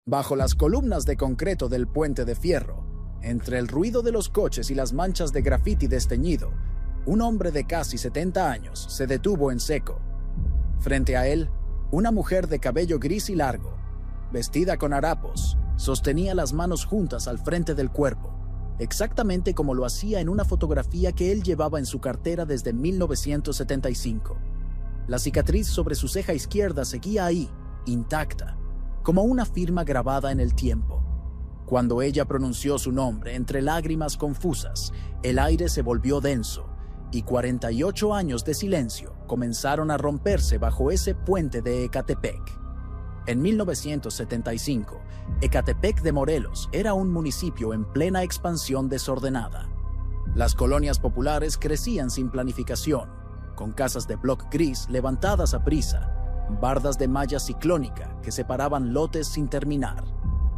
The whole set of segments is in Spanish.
Bajo las columnas de concreto del puente de fierro, entre el ruido de los coches y las manchas de grafiti desteñido, un hombre de casi 70 años se detuvo en seco. Frente a él, una mujer de cabello gris y largo, vestida con harapos, sostenía las manos juntas al frente del cuerpo, exactamente como lo hacía en una fotografía que él llevaba en su cartera desde 1975. La cicatriz sobre su ceja izquierda seguía ahí, intacta, como una firma grabada en el tiempo. Cuando ella pronunció su nombre entre lágrimas confusas, el aire se volvió denso y 48 años de silencio comenzaron a romperse bajo ese puente de Ecatepec. En 1975, Ecatepec de Morelos era un municipio en plena expansión desordenada. Las colonias populares crecían sin planificación, con casas de bloc gris levantadas a prisa, bardas de malla ciclónica que separaban lotes sin terminar,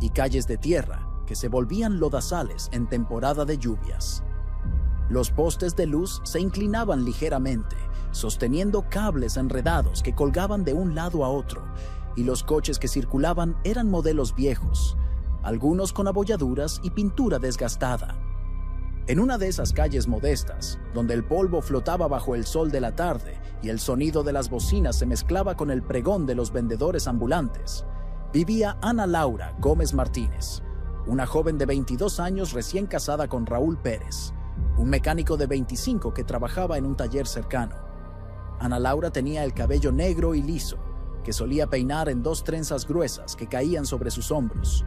y calles de tierra que se volvían lodazales en temporada de lluvias. Los postes de luz se inclinaban ligeramente, sosteniendo cables enredados que colgaban de un lado a otro, y los coches que circulaban eran modelos viejos, algunos con abolladuras y pintura desgastada. En una de esas calles modestas, donde el polvo flotaba bajo el sol de la tarde y el sonido de las bocinas se mezclaba con el pregón de los vendedores ambulantes, vivía Ana Laura Gómez Martínez, una joven de 22 años recién casada con Raúl Pérez, un mecánico de 25 que trabajaba en un taller cercano. Ana Laura tenía el cabello negro y liso, que solía peinar en 2 trenzas gruesas que caían sobre sus hombros.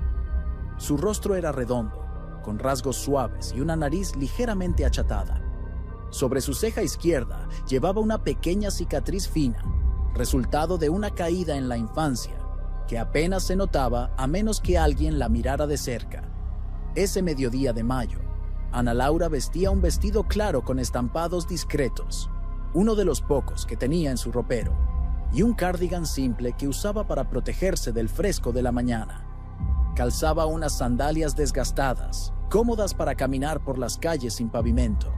Su rostro era redondo, con rasgos suaves y una nariz ligeramente achatada. Sobre su ceja izquierda llevaba una pequeña cicatriz fina, resultado de una caída en la infancia, que apenas se notaba a menos que alguien la mirara de cerca. Ese mediodía de mayo, Ana Laura vestía un vestido claro con estampados discretos, uno de los pocos que tenía en su ropero, y un cardigan simple que usaba para protegerse del fresco de la mañana. Calzaba unas sandalias desgastadas, cómodas para caminar por las calles sin pavimento.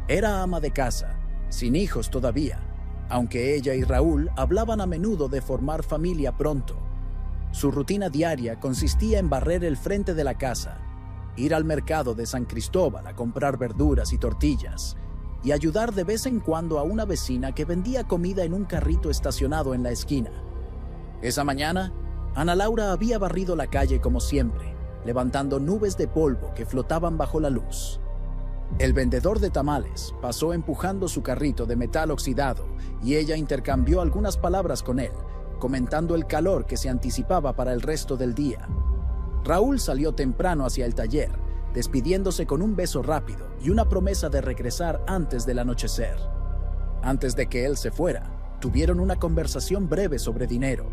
Era ama de casa, sin hijos todavía, aunque ella y Raúl hablaban a menudo de formar familia pronto. Su rutina diaria consistía en barrer el frente de la casa, ir al mercado de San Cristóbal a comprar verduras y tortillas, y ayudar de vez en cuando a una vecina que vendía comida en un carrito estacionado en la esquina. Esa mañana, Ana Laura había barrido la calle como siempre, levantando nubes de polvo que flotaban bajo la luz. El vendedor de tamales pasó empujando su carrito de metal oxidado y ella intercambió algunas palabras con él, comentando el calor que se anticipaba para el resto del día. Raúl salió temprano hacia el taller, despidiéndose con un beso rápido y una promesa de regresar antes del anochecer. Antes de que él se fuera, tuvieron una conversación breve sobre dinero.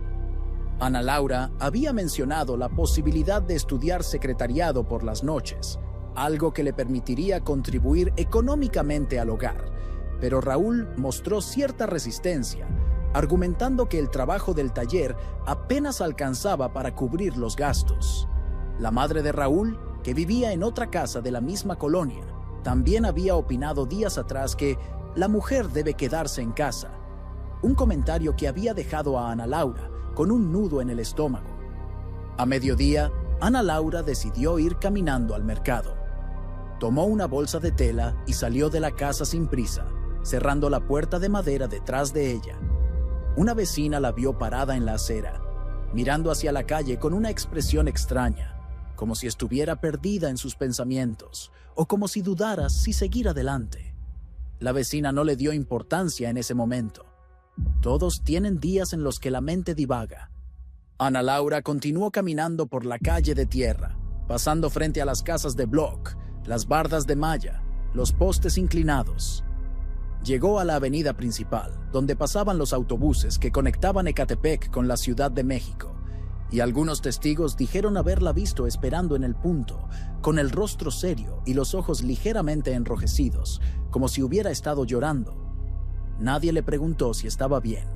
Ana Laura había mencionado la posibilidad de estudiar secretariado por las noches, algo que le permitiría contribuir económicamente al hogar, pero Raúl mostró cierta resistencia, argumentando que el trabajo del taller apenas alcanzaba para cubrir los gastos. La madre de Raúl, que vivía en otra casa de la misma colonia, también había opinado días atrás que la mujer debe quedarse en casa, un comentario que había dejado a Ana Laura con un nudo en el estómago. A mediodía, Ana Laura decidió ir caminando al mercado. Tomó una bolsa de tela y salió de la casa sin prisa, cerrando la puerta de madera detrás de ella. Una vecina la vio parada en la acera, mirando hacia la calle con una expresión extraña, como si estuviera perdida en sus pensamientos o como si dudara si seguir adelante. La vecina no le dio importancia en ese momento. Todos tienen días en los que la mente divaga. Ana Laura continuó caminando por la calle de tierra, pasando frente a las casas de bloc, las bardas de malla, los postes inclinados. Llegó a la avenida principal, donde pasaban los autobuses que conectaban Ecatepec con la Ciudad de México, y algunos testigos dijeron haberla visto esperando en el punto, con el rostro serio y los ojos ligeramente enrojecidos, como si hubiera estado llorando. Nadie le preguntó si estaba bien.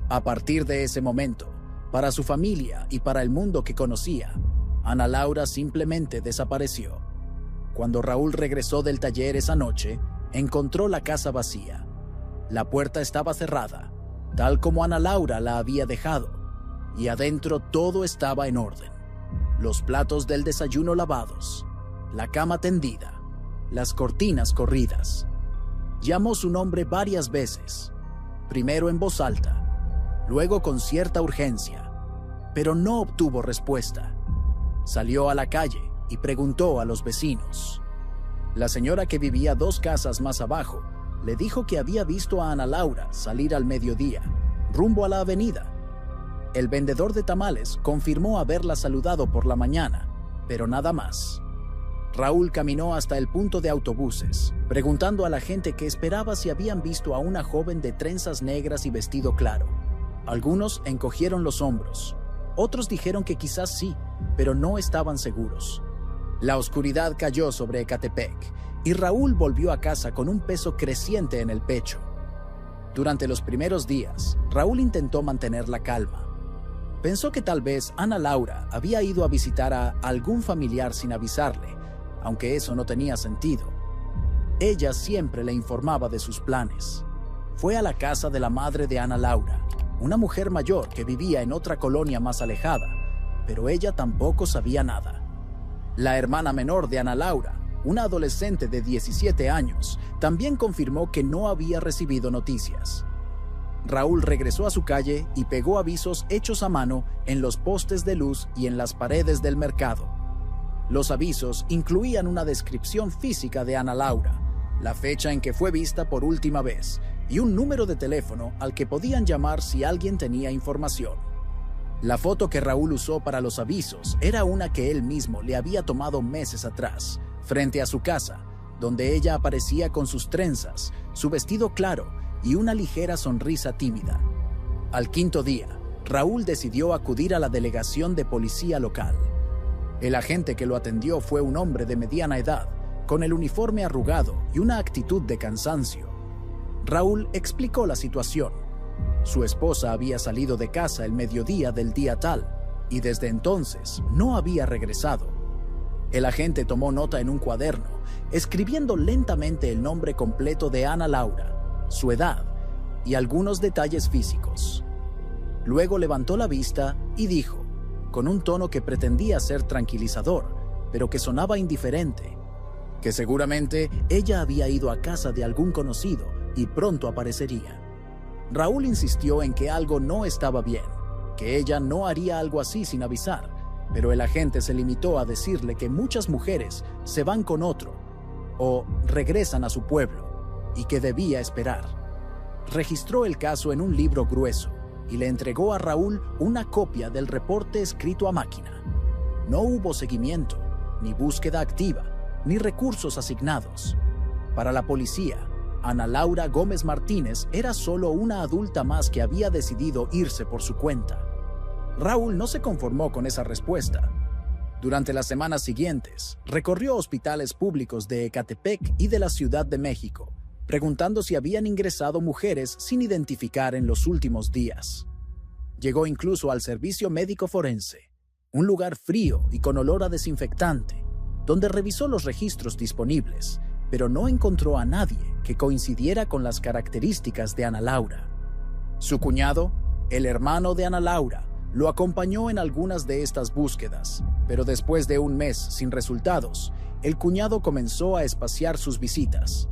A partir de ese momento, para su familia y para el mundo que conocía, Ana Laura simplemente desapareció. Cuando Raúl regresó del taller esa noche, encontró la casa vacía. La puerta estaba cerrada, tal como Ana Laura la había dejado, y adentro todo estaba en orden. los platos del desayuno lavados, la cama tendida, las cortinas corridas. Llamó su nombre varias veces, primero en voz alta, luego con cierta urgencia, pero no obtuvo respuesta. Salió a la calle y preguntó a los vecinos. La señora que vivía 2 casas más abajo le dijo que había visto a Ana Laura salir al mediodía, rumbo a la avenida. El vendedor de tamales confirmó haberla saludado por la mañana, pero nada más. Raúl caminó hasta el punto de autobuses, preguntando a la gente que esperaba si habían visto a una joven de trenzas negras y vestido claro. Algunos encogieron los hombros, otros dijeron que quizás sí, pero no estaban seguros. La oscuridad cayó sobre Ecatepec y Raúl volvió a casa con un peso creciente en el pecho. Durante los primeros días, Raúl intentó mantener la calma. Pensó que tal vez Ana Laura había ido a visitar a algún familiar sin avisarle, aunque eso no tenía sentido. Ella siempre le informaba de sus planes. Fue a la casa de la madre de Ana Laura, una mujer mayor que vivía en otra colonia más alejada, pero ella tampoco sabía nada. La hermana menor de Ana Laura, una adolescente de 17 años, también confirmó que no había recibido noticias. Raúl regresó a su calle y pegó avisos hechos a mano en los postes de luz y en las paredes del mercado. Los avisos incluían una descripción física de Ana Laura, la fecha en que fue vista por última vez y un número de teléfono al que podían llamar si alguien tenía información. La foto que Raúl usó para los avisos era una que él mismo le había tomado meses atrás, frente a su casa, donde ella aparecía con sus trenzas, su vestido claro y una ligera sonrisa tímida. Al 5.º día, Raúl decidió acudir a la delegación de policía local. El agente que lo atendió fue un hombre de mediana edad, con el uniforme arrugado y una actitud de cansancio. Raúl explicó la situación. Su esposa había salido de casa el mediodía del día tal, y desde entonces no había regresado. El agente tomó nota en un cuaderno, escribiendo lentamente el nombre completo de Ana Laura, su edad y algunos detalles físicos. Luego levantó la vista y dijo, con un tono que pretendía ser tranquilizador, pero que sonaba indiferente, que seguramente ella había ido a casa de algún conocido y pronto aparecería. Raúl insistió en que algo no estaba bien, que ella no haría algo así sin avisar, pero el agente se limitó a decirle que muchas mujeres se van con otro o regresan a su pueblo y que debía esperar. Registró el caso en un libro grueso y le entregó a Raúl una copia del reporte escrito a máquina. No hubo seguimiento, ni búsqueda activa, ni recursos asignados. Para la policía, Ana Laura Gómez Martínez era solo una adulta más que había decidido irse por su cuenta. Raúl no se conformó con esa respuesta. Durante las semanas siguientes, recorrió hospitales públicos de Ecatepec y de la Ciudad de México, preguntando si habían ingresado mujeres sin identificar en los últimos días. Llegó incluso al servicio médico forense, un lugar frío y con olor a desinfectante, donde revisó los registros disponibles, pero no encontró a nadie que coincidiera con las características de Ana Laura. Su cuñado, el hermano de Ana Laura, lo acompañó en algunas de estas búsquedas, pero después de un mes sin resultados, el cuñado comenzó a espaciar sus visitas.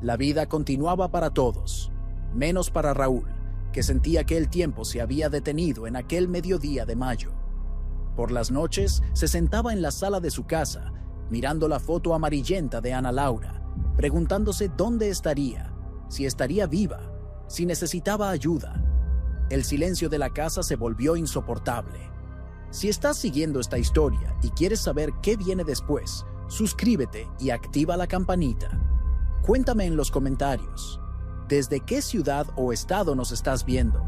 La vida continuaba para todos, menos para Raúl, que sentía que el tiempo se había detenido en aquel mediodía de mayo. Por las noches se sentaba en la sala de su casa, mirando la foto amarillenta de Ana Laura, preguntándose dónde estaría, si estaría viva, si necesitaba ayuda. El silencio de la casa se volvió insoportable. Si estás siguiendo esta historia y quieres saber qué viene después, suscríbete y activa la campanita. Cuéntame en los comentarios, ¿desde qué ciudad o estado nos estás viendo?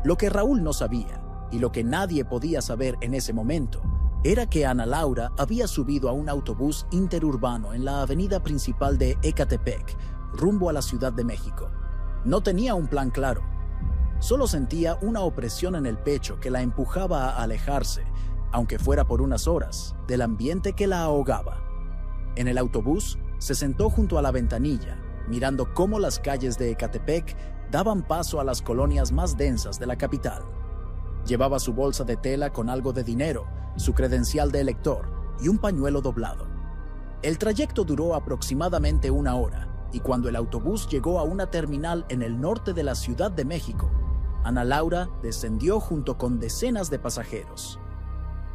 Lo que Raúl no sabía, y lo que nadie podía saber en ese momento, era que Ana Laura había subido a un autobús interurbano en la avenida principal de Ecatepec, rumbo a la Ciudad de México. No tenía un plan claro. Solo sentía una opresión en el pecho que la empujaba a alejarse, aunque fuera por unas horas, del ambiente que la ahogaba. En el autobús, se sentó junto a la ventanilla, mirando cómo las calles de Ecatepec daban paso a las colonias más densas de la capital. Llevaba su bolsa de tela con algo de dinero su credencial de elector y un pañuelo doblado. El trayecto duró aproximadamente 1 hora, y cuando el autobús llegó a una terminal en el norte de la Ciudad de México, Ana Laura descendió junto con decenas de pasajeros.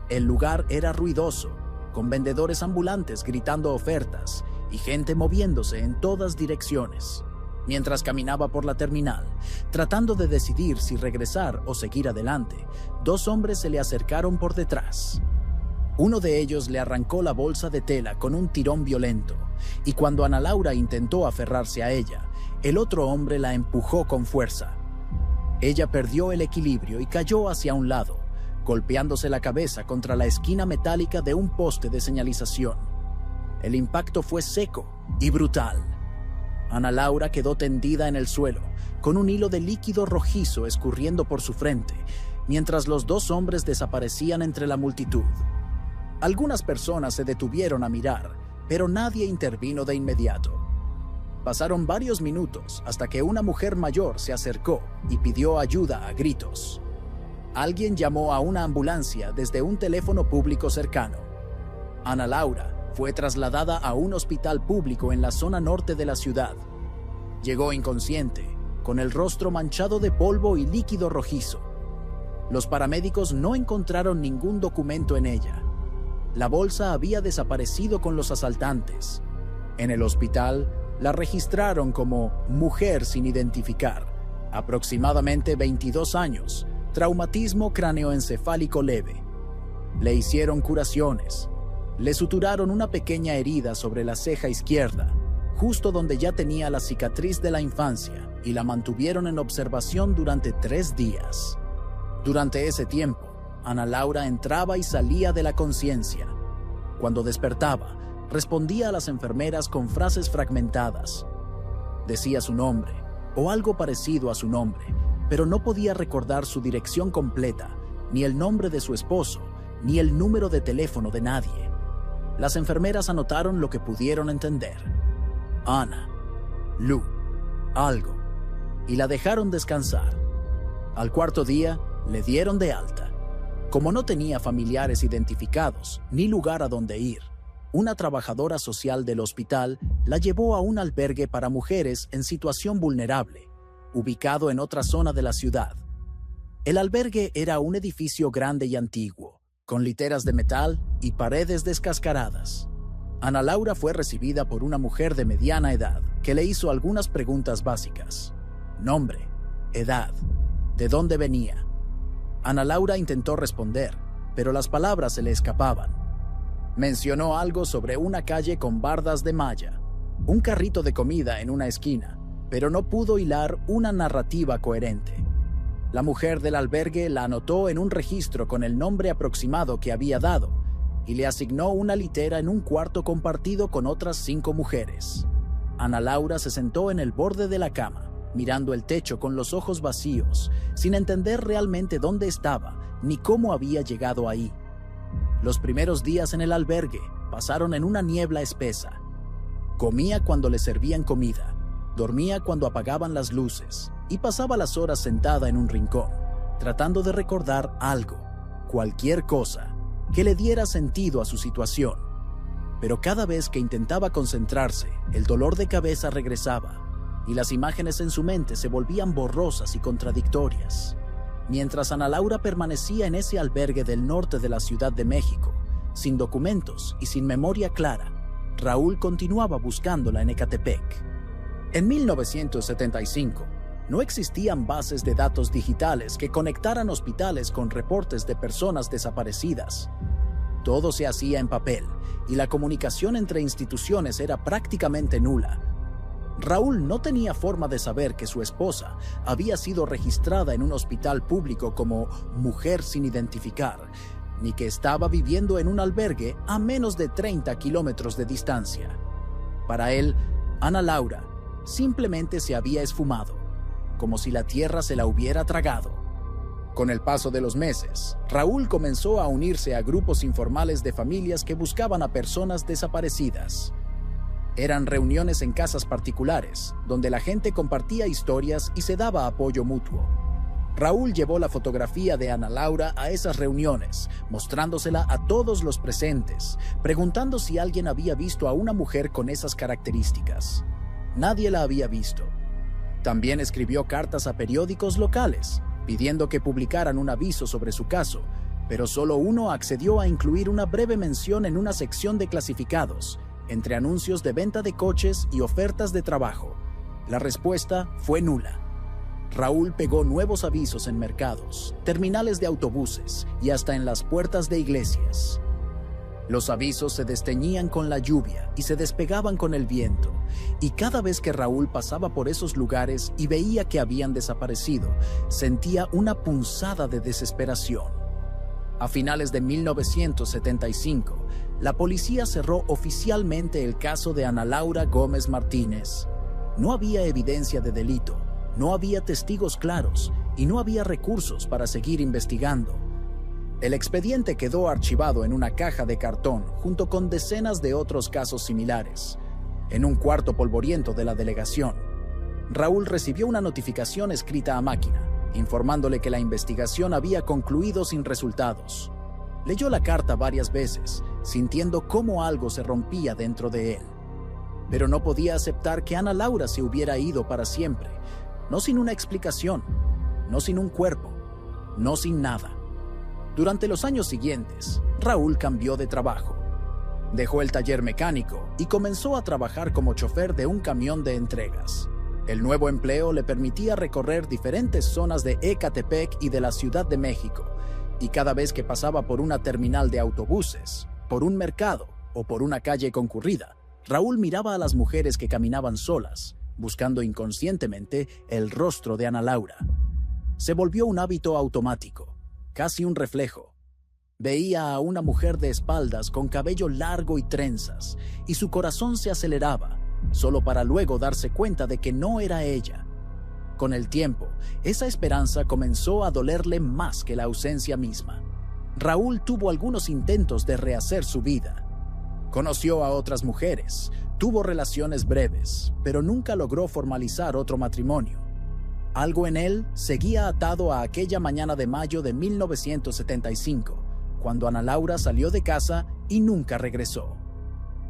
El lugar era ruidoso, con vendedores ambulantes gritando ofertas y gente moviéndose en todas direcciones. Mientras caminaba por la terminal, tratando de decidir si regresar o seguir adelante, 2 hombres se le acercaron por detrás. Uno de ellos le arrancó la bolsa de tela con un tirón violento, y cuando Ana Laura intentó aferrarse a ella, el otro hombre la empujó con fuerza. Ella perdió el equilibrio y cayó hacia un lado, golpeándose la cabeza contra la esquina metálica de un poste de señalización. El impacto fue seco y brutal. Ana Laura quedó tendida en el suelo, con un hilo de líquido rojizo escurriendo por su frente, mientras los 2 hombres desaparecían entre la multitud. Algunas personas se detuvieron a mirar, pero nadie intervino de inmediato. Pasaron varios minutos hasta que una mujer mayor se acercó y pidió ayuda a gritos. Alguien llamó a una ambulancia desde un teléfono público cercano. Ana Laura fue trasladada a un hospital público en la zona norte de la ciudad. Llegó inconsciente, con el rostro manchado de polvo y líquido rojizo. Los paramédicos no encontraron ningún documento en ella. La bolsa había desaparecido con los asaltantes. En el hospital, la registraron como mujer sin identificar, aproximadamente 22 años, traumatismo cráneoencefálico leve. Le hicieron curaciones. Le suturaron una pequeña herida sobre la ceja izquierda, justo donde ya tenía la cicatriz de la infancia, y la mantuvieron en observación durante 3 días. Durante ese tiempo, Ana Laura entraba y salía de la conciencia. Cuando despertaba, respondía a las enfermeras con frases fragmentadas. Decía su nombre, o algo parecido a su nombre, pero no podía recordar su dirección completa, ni el nombre de su esposo, ni el número de teléfono de nadie. Las enfermeras anotaron lo que pudieron entender. Ana, Lu, algo, y la dejaron descansar. Al 4.º día, le dieron de alta. Como no tenía familiares identificados, ni lugar a donde ir, una trabajadora social del hospital la llevó a un albergue para mujeres en situación vulnerable, ubicado en otra zona de la ciudad. El albergue era un edificio grande y antiguo, con literas de metal y paredes descascaradas. Ana Laura fue recibida por una mujer de mediana edad que le hizo algunas preguntas básicas. Nombre, edad, de dónde venía. Ana Laura intentó responder, pero las palabras se le escapaban. Mencionó algo sobre una calle con bardas de malla, un carrito de comida en una esquina, pero no pudo hilar una narrativa coherente. La mujer del albergue la anotó en un registro con el nombre aproximado que había dado y le asignó una litera en un cuarto compartido con otras 5 mujeres. Ana Laura se sentó en el borde de la cama, mirando el techo con los ojos vacíos, sin entender realmente dónde estaba ni cómo había llegado ahí. Los primeros días en el albergue pasaron en una niebla espesa. Comía cuando le servían comida, dormía cuando apagaban las luces y pasaba las horas sentada en un rincón, tratando de recordar algo, cualquier cosa, que le diera sentido a su situación. Pero cada vez que intentaba concentrarse, el dolor de cabeza regresaba y las imágenes en su mente se volvían borrosas y contradictorias. Mientras Ana Laura permanecía en ese albergue del norte de la Ciudad de México, sin documentos y sin memoria clara, Raúl continuaba buscándola en Ecatepec. En 1975, no existían bases de datos digitales que conectaran hospitales con reportes de personas desaparecidas. Todo se hacía en papel y la comunicación entre instituciones era prácticamente nula. Raúl no tenía forma de saber que su esposa había sido registrada en un hospital público como mujer sin identificar, ni que estaba viviendo en un albergue a menos de 30 kilómetros de distancia. Para él, Ana Laura simplemente se había esfumado, como si la tierra se la hubiera tragado. Con el paso de los meses, Raúl comenzó a unirse a grupos informales de familias que buscaban a personas desaparecidas. Eran reuniones en casas particulares, donde la gente compartía historias y se daba apoyo mutuo. Raúl llevó la fotografía de Ana Laura a esas reuniones, mostrándosela a todos los presentes, preguntando si alguien había visto a una mujer con esas características. Nadie la había visto. También escribió cartas a periódicos locales, pidiendo que publicaran un aviso sobre su caso, pero solo uno accedió a incluir una breve mención en una sección de clasificados, entre anuncios de venta de coches y ofertas de trabajo. La respuesta fue nula. Raúl pegó nuevos avisos en mercados, terminales de autobuses y hasta en las puertas de iglesias. Los avisos se desteñían con la lluvia y se despegaban con el viento, y cada vez que Raúl pasaba por esos lugares y veía que habían desaparecido, sentía una punzada de desesperación. A finales de 1975, la policía cerró oficialmente el caso de Ana Laura Gómez Martínez. No había evidencia de delito, no había testigos claros y no había recursos para seguir investigando. El expediente quedó archivado en una caja de cartón junto con decenas de otros casos similares. En un cuarto polvoriento de la delegación, Raúl recibió una notificación escrita a máquina, informándole que la investigación había concluido sin resultados. Leyó la carta varias veces, sintiendo cómo algo se rompía dentro de él. Pero no podía aceptar que Ana Laura se hubiera ido para siempre, no sin una explicación, no sin un cuerpo, no sin nada. Durante los años siguientes, Raúl cambió de trabajo. Dejó el taller mecánico y comenzó a trabajar como chofer de un camión de entregas. El nuevo empleo le permitía recorrer diferentes zonas de Ecatepec y de la Ciudad de México, y cada vez que pasaba por una terminal de autobuses, por un mercado o por una calle concurrida, Raúl miraba a las mujeres que caminaban solas, buscando inconscientemente el rostro de Ana Laura. Se volvió un hábito automático, casi un reflejo. Veía a una mujer de espaldas con cabello largo y trenzas, y su corazón se aceleraba, solo para luego darse cuenta de que no era ella. Con el tiempo, esa esperanza comenzó a dolerle más que la ausencia misma. Raúl tuvo algunos intentos de rehacer su vida. Conoció a otras mujeres, tuvo relaciones breves, pero nunca logró formalizar otro matrimonio. Algo en él seguía atado a aquella mañana de mayo de 1975, cuando Ana Laura salió de casa y nunca regresó.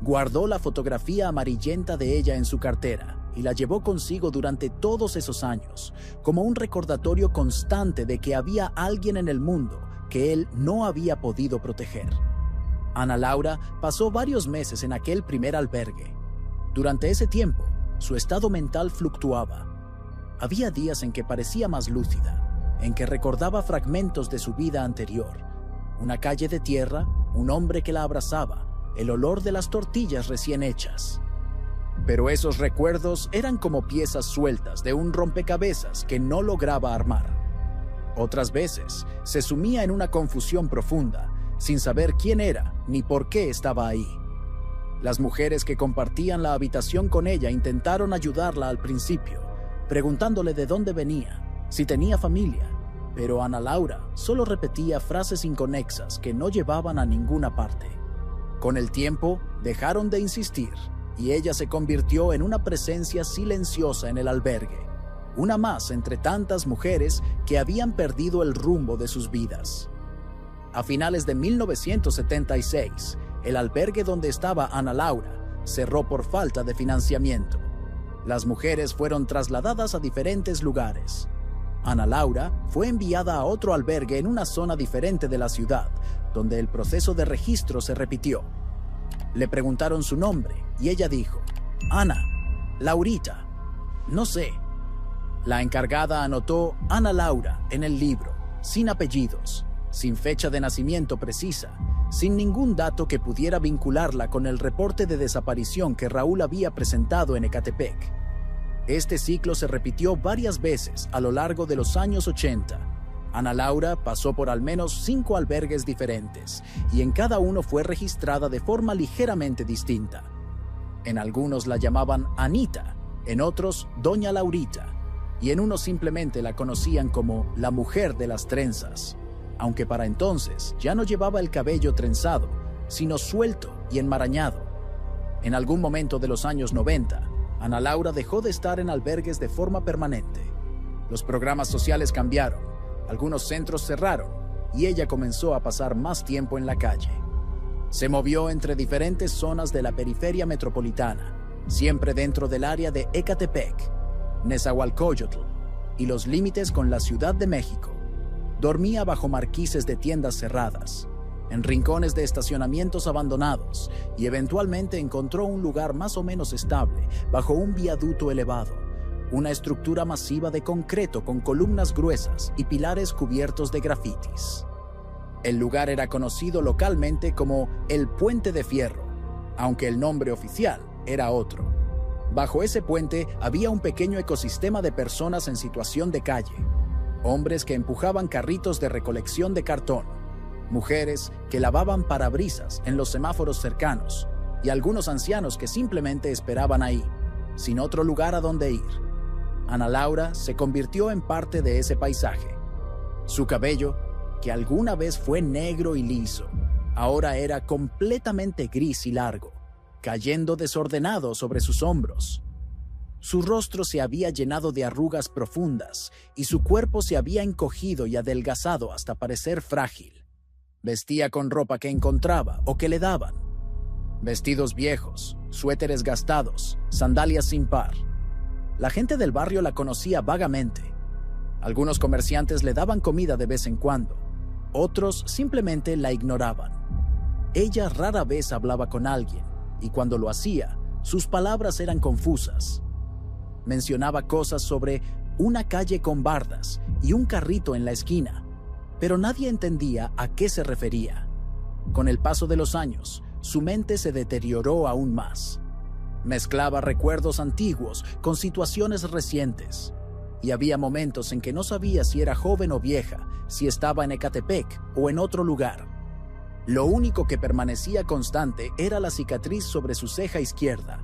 Guardó la fotografía amarillenta de ella en su cartera y la llevó consigo durante todos esos años, como un recordatorio constante de que había alguien en el mundo que él no había podido proteger. Ana Laura pasó varios meses en aquel primer albergue. Durante ese tiempo, su estado mental fluctuaba. Había días en que parecía más lúcida, en que recordaba fragmentos de su vida anterior. Una calle de tierra, un hombre que la abrazaba, el olor de las tortillas recién hechas. Pero esos recuerdos eran como piezas sueltas de un rompecabezas que no lograba armar. Otras veces se sumía en una confusión profunda, sin saber quién era ni por qué estaba ahí. Las mujeres que compartían la habitación con ella intentaron ayudarla al principio, preguntándole de dónde venía, si tenía familia, pero Ana Laura solo repetía frases inconexas que no llevaban a ninguna parte. Con el tiempo, dejaron de insistir y ella se convirtió en una presencia silenciosa en el albergue, una más entre tantas mujeres que habían perdido el rumbo de sus vidas. A finales de 1976, el albergue donde estaba Ana Laura cerró por falta de financiamiento. Las mujeres fueron trasladadas a diferentes lugares. Ana Laura fue enviada a otro albergue en una zona diferente de la ciudad, donde el proceso de registro se repitió. Le preguntaron su nombre y ella dijo: Ana, Laurita, no sé. La encargada anotó Ana Laura en el libro, sin apellidos, sin fecha de nacimiento precisa, sin ningún dato que pudiera vincularla con el reporte de desaparición que Raúl había presentado en Ecatepec. Este ciclo se repitió varias veces a lo largo de los años 80. Ana Laura pasó por al menos 5 albergues diferentes y en cada uno fue registrada de forma ligeramente distinta. En algunos la llamaban Anita, en otros Doña Laurita, y en unos simplemente la conocían como la mujer de las trenzas, aunque para entonces ya no llevaba el cabello trenzado, sino suelto y enmarañado. En algún momento de los años 90, Ana Laura dejó de estar en albergues de forma permanente. Los programas sociales cambiaron Algunos centros cerraron y ella comenzó a pasar más tiempo en la calle. Se movió entre diferentes zonas de la periferia metropolitana, siempre dentro del área de Ecatepec, Nezahualcóyotl y los límites con la Ciudad de México. Dormía bajo marquises de tiendas cerradas, en rincones de estacionamientos abandonados, y eventualmente encontró un lugar más o menos estable bajo un viaducto elevado, una estructura masiva de concreto con columnas gruesas y pilares cubiertos de grafitis. El lugar era conocido localmente como el Puente de Fierro, aunque el nombre oficial era otro. Bajo ese puente había un pequeño ecosistema de personas en situación de calle, hombres que empujaban carritos de recolección de cartón, mujeres que lavaban parabrisas en los semáforos cercanos y algunos ancianos que simplemente esperaban ahí, sin otro lugar a donde ir. Ana Laura se convirtió en parte de ese paisaje. Su cabello, que alguna vez fue negro y liso, ahora era completamente gris y largo, cayendo desordenado sobre sus hombros. Su rostro se había llenado de arrugas profundas y su cuerpo se había encogido y adelgazado hasta parecer frágil. Vestía con ropa que encontraba o que le daban. Vestidos viejos, suéteres gastados, sandalias sin par. La gente del barrio la conocía vagamente. Algunos comerciantes le daban comida de vez en cuando. Otros simplemente la ignoraban. Ella rara vez hablaba con alguien, y cuando lo hacía, sus palabras eran confusas. Mencionaba cosas sobre una calle con bardas y un carrito en la esquina, pero nadie entendía a qué se refería. Con el paso de los años, su mente se deterioró aún más. Mezclaba recuerdos antiguos con situaciones recientes, y había momentos en que no sabía si era joven o vieja, si estaba en Ecatepec o en otro lugar. Lo único que permanecía constante era la cicatriz sobre su ceja izquierda,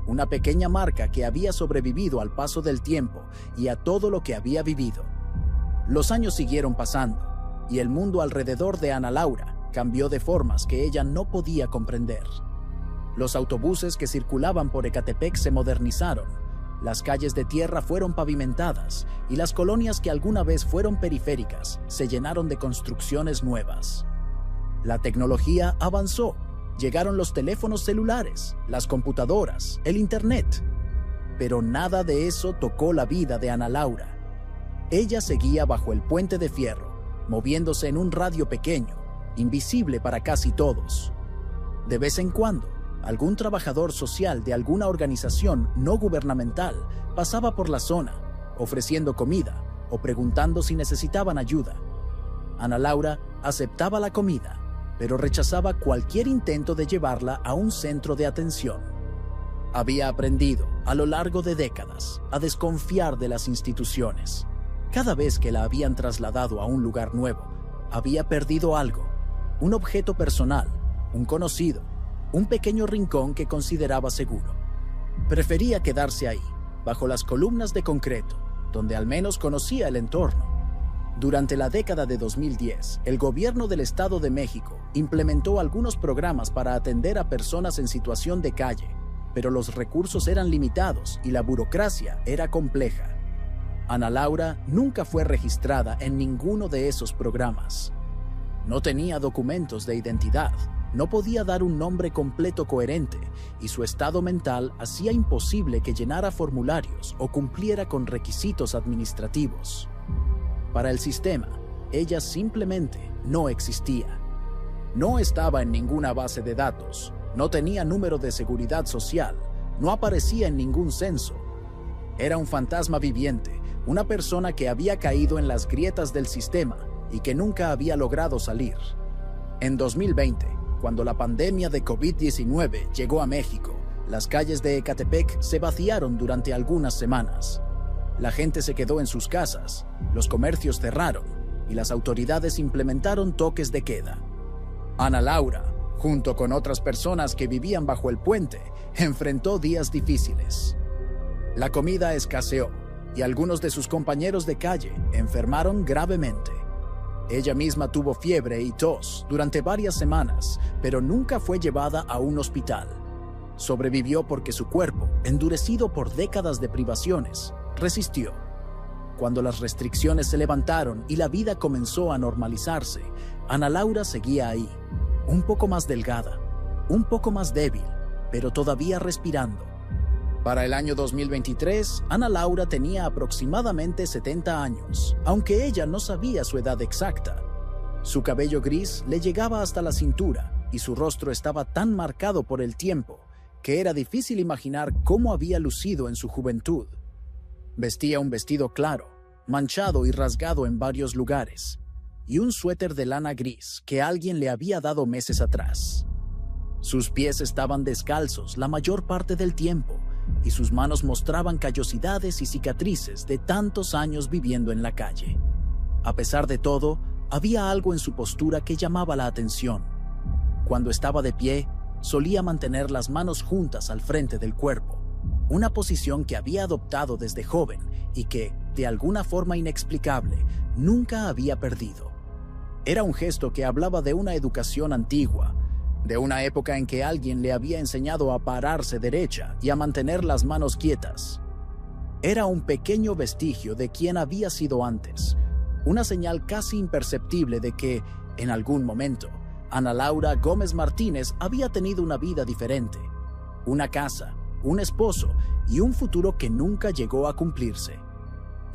una pequeña marca que había sobrevivido al paso del tiempo y a todo lo que había vivido. Los años siguieron pasando, y el mundo alrededor de Ana Laura cambió de formas que ella no podía comprender. Los autobuses que circulaban por Ecatepec se modernizaron, las calles de tierra fueron pavimentadas y las colonias que alguna vez fueron periféricas se llenaron de construcciones nuevas. La tecnología avanzó, llegaron los teléfonos celulares, las computadoras, el internet, pero nada de eso tocó la vida de Ana Laura. Ella seguía bajo el Puente de Fierro, moviéndose en un radio pequeño, invisible para casi todos. De vez en cuando, algún trabajador social de alguna organización no gubernamental pasaba por la zona, ofreciendo comida o preguntando si necesitaban ayuda. Ana Laura aceptaba la comida, pero rechazaba cualquier intento de llevarla a un centro de atención. Había aprendido, a lo largo de décadas, a desconfiar de las instituciones. Cada vez que la habían trasladado a un lugar nuevo, había perdido algo, un objeto personal, un conocido, un pequeño rincón que consideraba seguro. Prefería quedarse ahí, bajo las columnas de concreto, donde al menos conocía el entorno. Durante la década de 2010, el gobierno del Estado de México implementó algunos programas para atender a personas en situación de calle, pero los recursos eran limitados y la burocracia era compleja. Ana Laura nunca fue registrada en ninguno de esos programas. No tenía documentos de identidad, no podía dar un nombre completo coherente y su estado mental hacía imposible que llenara formularios o cumpliera con requisitos administrativos. Para el sistema, ella simplemente no existía. No estaba en ninguna base de datos, no tenía número de seguridad social, no aparecía en ningún censo. Era un fantasma viviente, una persona que había caído en las grietas del sistema y que nunca había logrado salir. En 2020, cuando la pandemia de COVID-19 llegó a México, las calles de Ecatepec se vaciaron durante algunas semanas. La gente se quedó en sus casas, los comercios cerraron y las autoridades implementaron toques de queda. Ana Laura, junto con otras personas que vivían bajo el puente, enfrentó días difíciles. La comida escaseó y algunos de sus compañeros de calle enfermaron gravemente. Ella misma tuvo fiebre y tos durante varias semanas, pero nunca fue llevada a un hospital. Sobrevivió porque su cuerpo, endurecido por décadas de privaciones, resistió. Cuando las restricciones se levantaron y la vida comenzó a normalizarse, Ana Laura seguía ahí, un poco más delgada, un poco más débil, pero todavía respirando. Para el año 2023, Ana Laura tenía aproximadamente 70 años, aunque ella no sabía su edad exacta. Su cabello gris le llegaba hasta la cintura y su rostro estaba tan marcado por el tiempo que era difícil imaginar cómo había lucido en su juventud. Vestía un vestido claro, manchado y rasgado en varios lugares, y un suéter de lana gris que alguien le había dado meses atrás. Sus pies estaban descalzos la mayor parte del tiempo, y sus manos mostraban callosidades y cicatrices de tantos años viviendo en la calle. A pesar de todo, había algo en su postura que llamaba la atención. Cuando estaba de pie, solía mantener las manos juntas al frente del cuerpo, una posición que había adoptado desde joven y que, de alguna forma inexplicable, nunca había perdido. Era un gesto que hablaba de una educación antigua, de una época en que alguien le había enseñado a pararse derecha y a mantener las manos quietas. Era un pequeño vestigio de quien había sido antes, una señal casi imperceptible de que, en algún momento, Ana Laura Gómez Martínez había tenido una vida diferente, una casa, un esposo y un futuro que nunca llegó a cumplirse.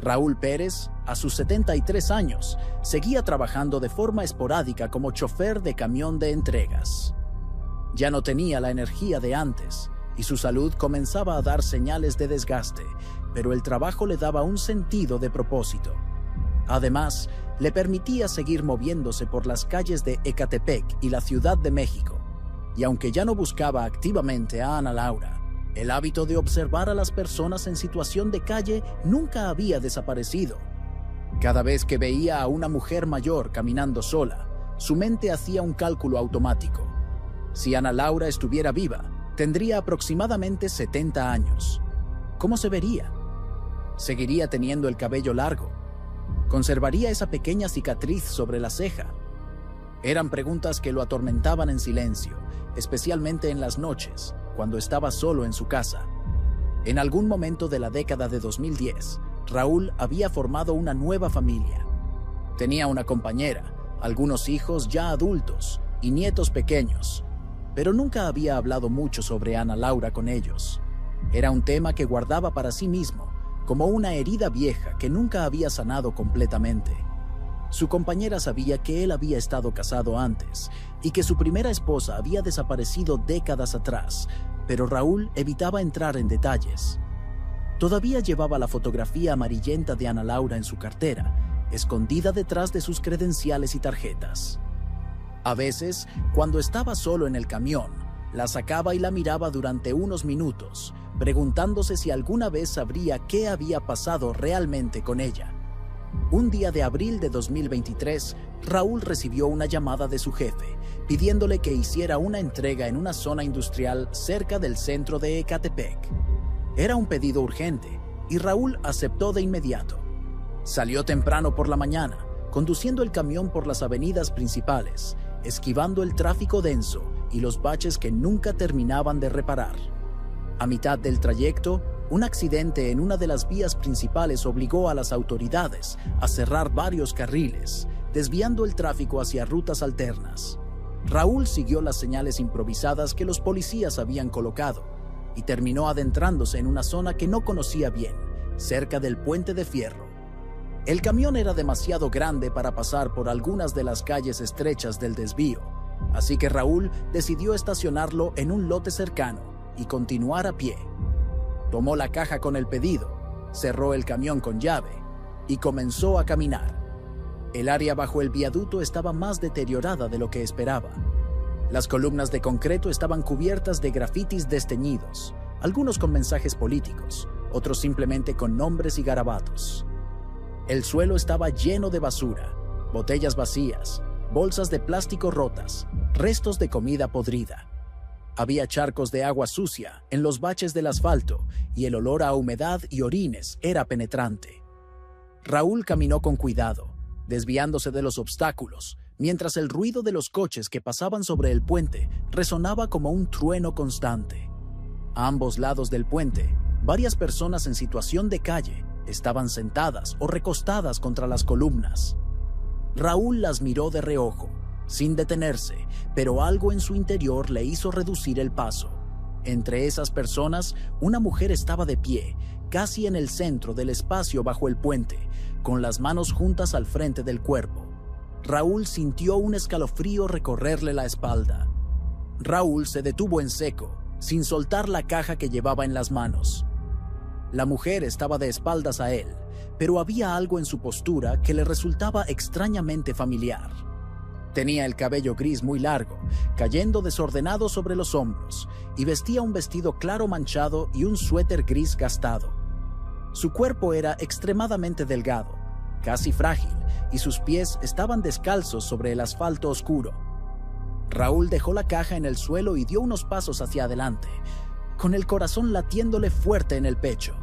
Raúl Pérez, a sus 73 años, seguía trabajando de forma esporádica como chofer de camión de entregas. Ya no tenía la energía de antes y su salud comenzaba a dar señales de desgaste, pero el trabajo le daba un sentido de propósito. Además, le permitía seguir moviéndose por las calles de Ecatepec y la Ciudad de México. Y aunque ya no buscaba activamente a Ana Laura, el hábito de observar a las personas en situación de calle nunca había desaparecido. Cada vez que veía a una mujer mayor caminando sola, su mente hacía un cálculo automático. Si Ana Laura estuviera viva, tendría aproximadamente 70 años. ¿Cómo se vería? ¿Seguiría teniendo el cabello largo? ¿Conservaría esa pequeña cicatriz sobre la ceja? Eran preguntas que lo atormentaban en silencio, especialmente en las noches, cuando estaba solo en su casa. En algún momento de la década de 2010, Raúl había formado una nueva familia. Tenía una compañera, algunos hijos ya adultos y nietos pequeños, pero nunca había hablado mucho sobre Ana Laura con ellos. Era un tema que guardaba para sí mismo, como una herida vieja que nunca había sanado completamente. Su compañera sabía que él había estado casado antes y que su primera esposa había desaparecido décadas atrás, pero Raúl evitaba entrar en detalles. Todavía llevaba la fotografía amarillenta de Ana Laura en su cartera, escondida detrás de sus credenciales y tarjetas. A veces, cuando estaba solo en el camión, la sacaba y la miraba durante unos minutos, preguntándose si alguna vez sabría qué había pasado realmente con ella. Un día de abril de 2023, Raúl recibió una llamada de su jefe, pidiéndole que hiciera una entrega en una zona industrial cerca del centro de Ecatepec. Era un pedido urgente, y Raúl aceptó de inmediato. Salió temprano por la mañana, conduciendo el camión por las avenidas principales, esquivando el tráfico denso y los baches que nunca terminaban de reparar. A mitad del trayecto, un accidente en una de las vías principales obligó a las autoridades a cerrar varios carriles, desviando el tráfico hacia rutas alternas. Raúl siguió las señales improvisadas que los policías habían colocado y terminó adentrándose en una zona que no conocía bien, cerca del puente de fierro. El camión era demasiado grande para pasar por algunas de las calles estrechas del desvío, así que Raúl decidió estacionarlo en un lote cercano y continuar a pie. Tomó la caja con el pedido, cerró el camión con llave y comenzó a caminar. El área bajo el viaducto estaba más deteriorada de lo que esperaba. Las columnas de concreto estaban cubiertas de grafitis desteñidos, algunos con mensajes políticos, otros simplemente con nombres y garabatos. El suelo estaba lleno de basura, botellas vacías, bolsas de plástico rotas, restos de comida podrida. Había charcos de agua sucia en los baches del asfalto y el olor a humedad y orines era penetrante. Raúl caminó con cuidado, desviándose de los obstáculos, mientras el ruido de los coches que pasaban sobre el puente resonaba como un trueno constante. A ambos lados del puente, varias personas en situación de calle Estaban sentadas o recostadas contra las columnas. Raúl las miró de reojo, sin detenerse, pero algo en su interior le hizo reducir el paso. Entre esas personas, una mujer estaba de pie, casi en el centro del espacio bajo el puente, con las manos juntas al frente del cuerpo. Raúl sintió un escalofrío recorrerle la espalda. Raúl se detuvo en seco, sin soltar la caja que llevaba en las manos. La mujer estaba de espaldas a él, pero había algo en su postura que le resultaba extrañamente familiar. Tenía el cabello gris muy largo, cayendo desordenado sobre los hombros, y vestía un vestido claro manchado y un suéter gris gastado. Su cuerpo era extremadamente delgado, casi frágil, y sus pies estaban descalzos sobre el asfalto oscuro. Raúl dejó la caja en el suelo y dio unos pasos hacia adelante, con el corazón latiéndole fuerte en el pecho.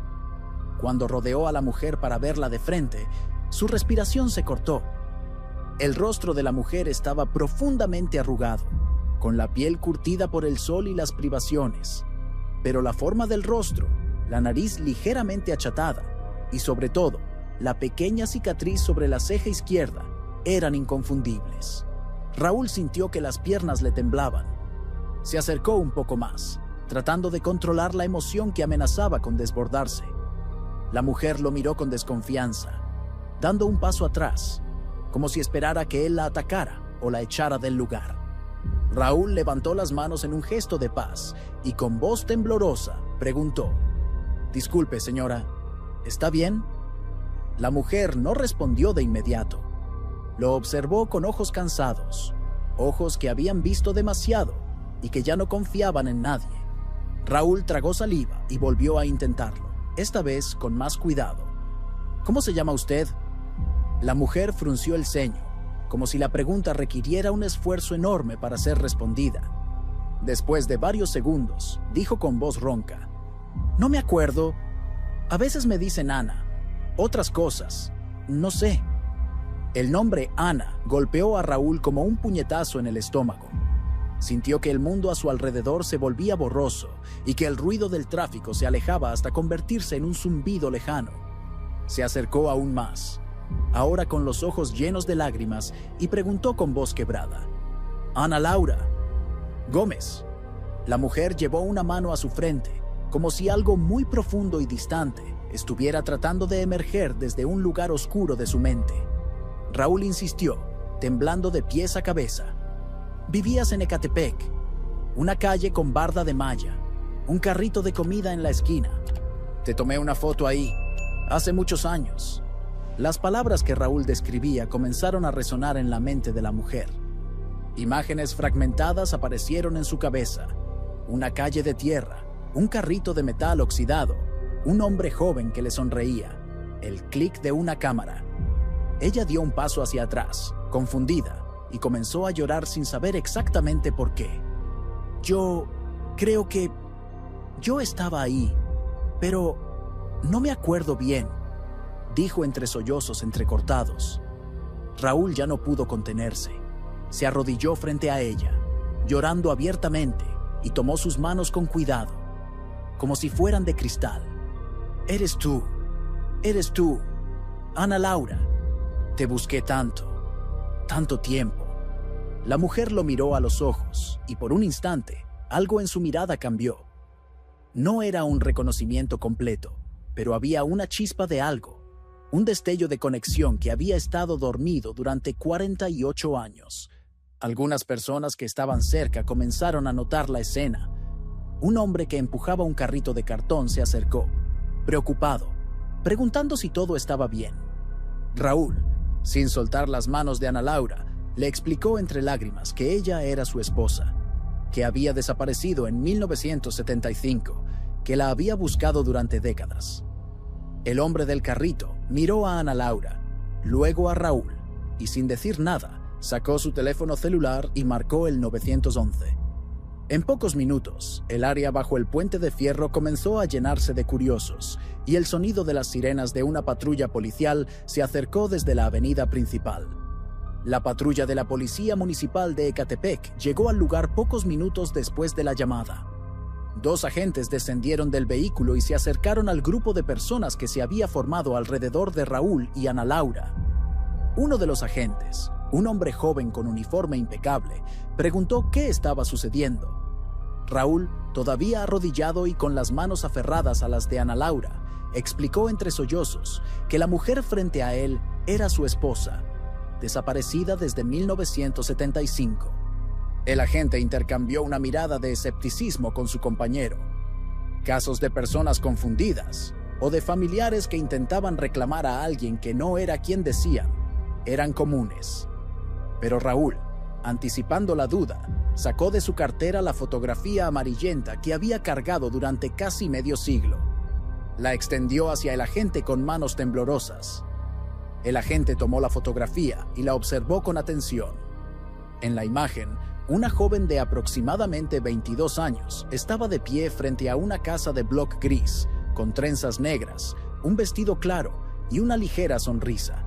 Cuando rodeó a la mujer para verla de frente, su respiración se cortó. El rostro de la mujer estaba profundamente arrugado, con la piel curtida por el sol y las privaciones. Pero la forma del rostro, la nariz ligeramente achatada y, sobre todo, la pequeña cicatriz sobre la ceja izquierda eran inconfundibles. Raúl sintió que las piernas le temblaban. Se acercó un poco más, tratando de controlar la emoción que amenazaba con desbordarse. La mujer lo miró con desconfianza, dando un paso atrás, como si esperara que él la atacara o la echara del lugar. Raúl levantó las manos en un gesto de paz y con voz temblorosa preguntó: «Disculpe, señora, ¿está bien?». La mujer no respondió de inmediato. Lo observó con ojos cansados, ojos que habían visto demasiado y que ya no confiaban en nadie. Raúl tragó saliva y volvió a intentarlo, esta vez con más cuidado. «¿Cómo se llama usted?». La mujer frunció el ceño, como si la pregunta requiriera un esfuerzo enorme para ser respondida. Después de varios segundos, dijo con voz ronca: «No me acuerdo. A veces me dicen Ana. Otras cosas. No sé». El nombre Ana golpeó a Raúl como un puñetazo en el estómago. Sintió que el mundo a su alrededor se volvía borroso y que el ruido del tráfico se alejaba hasta convertirse en un zumbido lejano. Se acercó aún más, ahora con los ojos llenos de lágrimas, y preguntó con voz quebrada: «Ana Laura Gómez». La mujer llevó una mano a su frente, como si algo muy profundo y distante estuviera tratando de emerger desde un lugar oscuro de su mente. Raúl insistió, temblando de pies a cabeza: «Vivías en Ecatepec, una calle con barda de malla, un carrito de comida en la esquina. Te tomé una foto ahí, hace muchos años». Las palabras que Raúl describía comenzaron a resonar en la mente de la mujer. Imágenes fragmentadas aparecieron en su cabeza: una calle de tierra, un carrito de metal oxidado, un hombre joven que le sonreía, el clic de una cámara. Ella dio un paso hacia atrás, confundida, y comenzó a llorar sin saber exactamente por qué. «Yo creo que yo estaba ahí, pero no me acuerdo bien», dijo entre sollozos entrecortados. Raúl ya no pudo contenerse. Se arrodilló frente a ella, llorando abiertamente, y tomó sus manos con cuidado, como si fueran de cristal. eres tú, Ana Laura. Te busqué tanto tiempo». La mujer lo miró a los ojos y por un instante algo en su mirada cambió. No era un reconocimiento completo, pero había una chispa de algo, un destello de conexión que había estado dormido durante 48 años. Algunas personas que estaban cerca comenzaron a notar la escena. Un hombre que empujaba un carrito de cartón se acercó, preocupado, preguntando si todo estaba bien. Raúl, sin soltar las manos de Ana Laura, le explicó entre lágrimas que ella era su esposa, que había desaparecido en 1975, que la había buscado durante décadas. El hombre del carrito miró a Ana Laura, luego a Raúl, y sin decir nada, sacó su teléfono celular y marcó el 911. En pocos minutos, el área bajo el puente de fierro comenzó a llenarse de curiosos, y el sonido de las sirenas de una patrulla policial se acercó desde la avenida principal. La patrulla de la Policía Municipal de Ecatepec llegó al lugar pocos minutos después de la llamada. 2 agentes descendieron del vehículo y se acercaron al grupo de personas que se había formado alrededor de Raúl y Ana Laura. Uno de los agentes, un hombre joven con uniforme impecable, preguntó qué estaba sucediendo. Raúl, todavía arrodillado y con las manos aferradas a las de Ana Laura, explicó entre sollozos que la mujer frente a él era su esposa, desaparecida desde 1975. El agente intercambió una mirada de escepticismo con su compañero. Casos de personas confundidas o de familiares que intentaban reclamar a alguien que no era quien decían eran comunes. Pero Raúl, anticipando la duda, sacó de su cartera la fotografía amarillenta que había cargado durante casi medio siglo. La extendió hacia el agente con manos temblorosas. El agente tomó la fotografía y la observó con atención. En la imagen, una joven de aproximadamente 22 años estaba de pie frente a una casa de bloc gris, con trenzas negras, un vestido claro y una ligera sonrisa.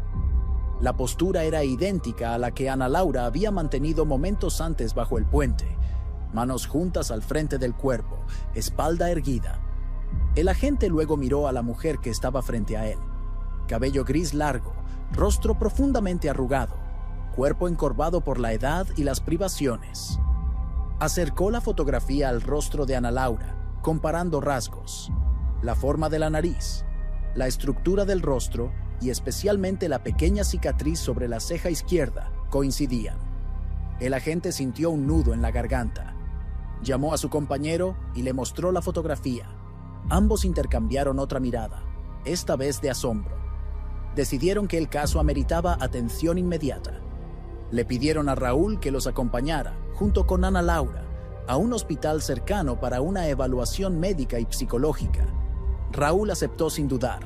La postura era idéntica a la que Ana Laura había mantenido momentos antes bajo el puente, manos juntas al frente del cuerpo, espalda erguida. El agente luego miró a la mujer que estaba frente a él. Cabello gris largo, rostro profundamente arrugado, cuerpo encorvado por la edad y las privaciones. Acercó la fotografía al rostro de Ana Laura, comparando rasgos, la forma de la nariz, la estructura del rostro y especialmente la pequeña cicatriz sobre la ceja izquierda coincidían. El agente sintió un nudo en la garganta. Llamó a su compañero y le mostró la fotografía. Ambos intercambiaron otra mirada, esta vez de asombro. Decidieron que el caso ameritaba atención inmediata. Le pidieron a Raúl que los acompañara, junto con Ana Laura, a un hospital cercano para una evaluación médica y psicológica. Raúl aceptó sin dudar.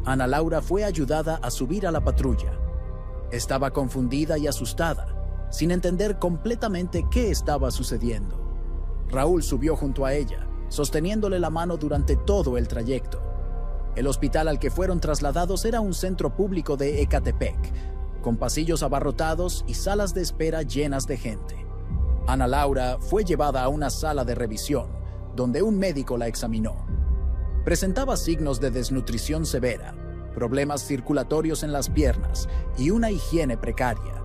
Ana Laura fue ayudada a subir a la patrulla. Estaba confundida y asustada, sin entender completamente qué estaba sucediendo. Raúl subió junto a ella, sosteniéndole la mano durante todo el trayecto. El hospital al que fueron trasladados era un centro público de Ecatepec, con pasillos abarrotados y salas de espera llenas de gente. Ana Laura fue llevada a una sala de revisión, donde un médico la examinó. Presentaba signos de desnutrición severa, problemas circulatorios en las piernas y una higiene precaria.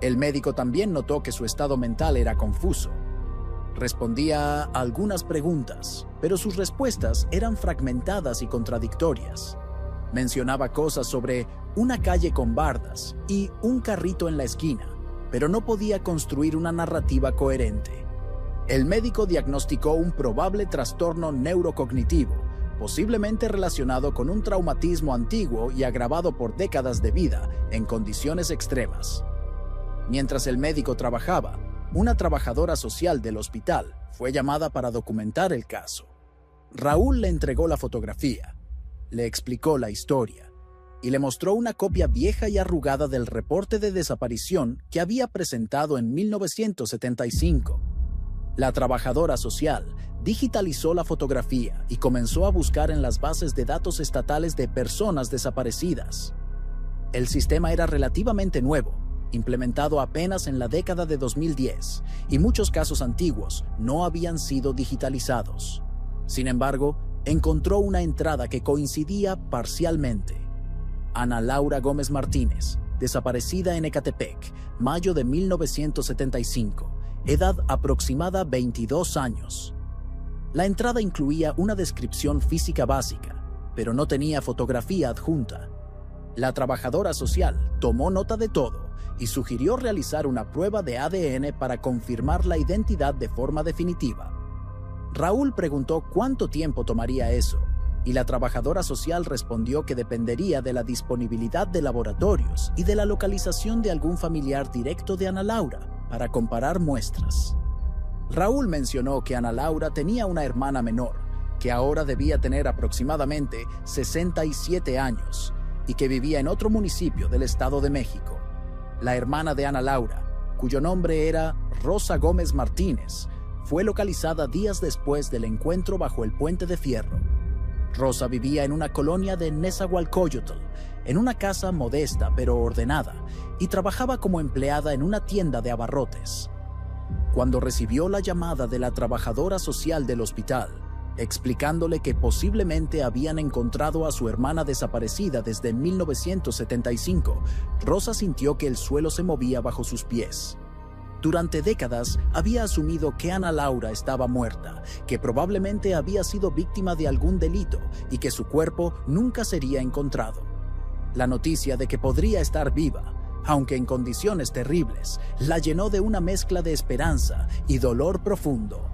El médico también notó que su estado mental era confuso. Respondía a algunas preguntas, pero sus respuestas eran fragmentadas y contradictorias. Mencionaba cosas sobre una calle con bardas y un carrito en la esquina, pero no podía construir una narrativa coherente. El médico diagnosticó un probable trastorno neurocognitivo, posiblemente relacionado con un traumatismo antiguo y agravado por décadas de vida en condiciones extremas. Mientras el médico trabajaba, una trabajadora social del hospital fue llamada para documentar el caso. Raúl le entregó la fotografía, le explicó la historia y le mostró una copia vieja y arrugada del reporte de desaparición que había presentado en 1975. La trabajadora social digitalizó la fotografía y comenzó a buscar en las bases de datos estatales de personas desaparecidas. El sistema era relativamente nuevo, implementado apenas en la década de 2010, y muchos casos antiguos no habían sido digitalizados. Sin embargo, encontró una entrada que coincidía parcialmente. Ana Laura Gómez Martínez, desaparecida en Ecatepec, mayo de 1975, edad aproximada 22 años. La entrada incluía una descripción física básica, pero no tenía fotografía adjunta. La trabajadora social tomó nota de todo y sugirió realizar una prueba de ADN para confirmar la identidad de forma definitiva. Raúl preguntó cuánto tiempo tomaría eso, y la trabajadora social respondió que dependería de la disponibilidad de laboratorios y de la localización de algún familiar directo de Ana Laura para comparar muestras. Raúl mencionó que Ana Laura tenía una hermana menor, que ahora debía tener aproximadamente 67 años, y que vivía en otro municipio del Estado de México. La hermana de Ana Laura, cuyo nombre era Rosa Gómez Martínez, fue localizada días después del encuentro bajo el Puente de Fierro. Rosa vivía en una colonia de Nezahualcóyotl, en una casa modesta pero ordenada, y trabajaba como empleada en una tienda de abarrotes. cuando recibió la llamada de la trabajadora social del hospital, explicándole que posiblemente habían encontrado a su hermana desaparecida desde 1975, Rosa sintió que el suelo se movía bajo sus pies. Durante décadas había asumido que Ana Laura estaba muerta, que probablemente había sido víctima de algún delito y que su cuerpo nunca sería encontrado. La noticia de que podría estar viva, aunque en condiciones terribles, la llenó de una mezcla de esperanza y dolor profundo.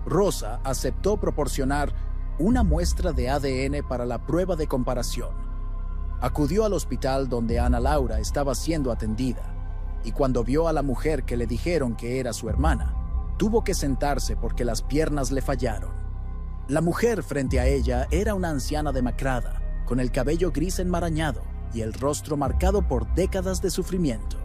Rosa aceptó proporcionar una muestra de ADN para la prueba de comparación. Acudió al hospital donde Ana Laura estaba siendo atendida, y cuando vio a la mujer que le dijeron que era su hermana, tuvo que sentarse porque las piernas le fallaron. La mujer frente a ella era una anciana demacrada, con el cabello gris enmarañado y el rostro marcado por décadas de sufrimiento.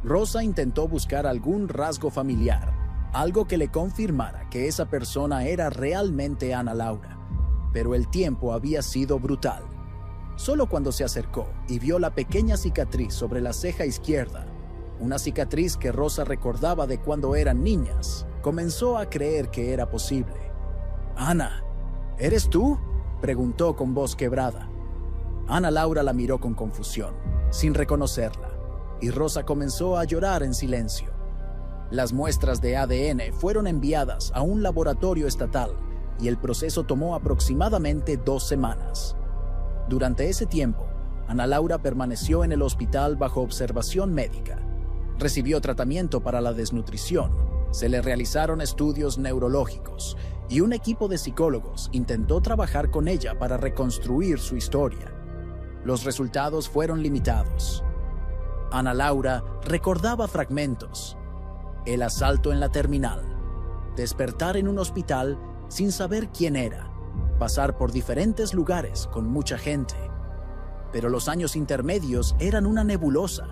Rosa intentó buscar algún rasgo familiar, algo que le confirmara que esa persona era realmente Ana Laura, pero el tiempo había sido brutal. Solo cuando se acercó y vio la pequeña cicatriz sobre la ceja izquierda, una cicatriz que Rosa recordaba de cuando eran niñas, comenzó a creer que era posible. «Ana, ¿eres tú?», preguntó con voz quebrada. Ana Laura la miró con confusión, sin reconocerla, y Rosa comenzó a llorar en silencio. Las muestras de ADN fueron enviadas a un laboratorio estatal y el proceso tomó aproximadamente 2 semanas. Durante ese tiempo, Ana Laura permaneció en el hospital bajo observación médica. Recibió tratamiento para la desnutrición, se le realizaron estudios neurológicos y un equipo de psicólogos intentó trabajar con ella para reconstruir su historia. Los resultados fueron limitados. Ana Laura recordaba fragmentos: el asalto en la terminal, despertar en un hospital sin saber quién era, pasar por diferentes lugares con mucha gente. Pero los años intermedios eran una nebulosa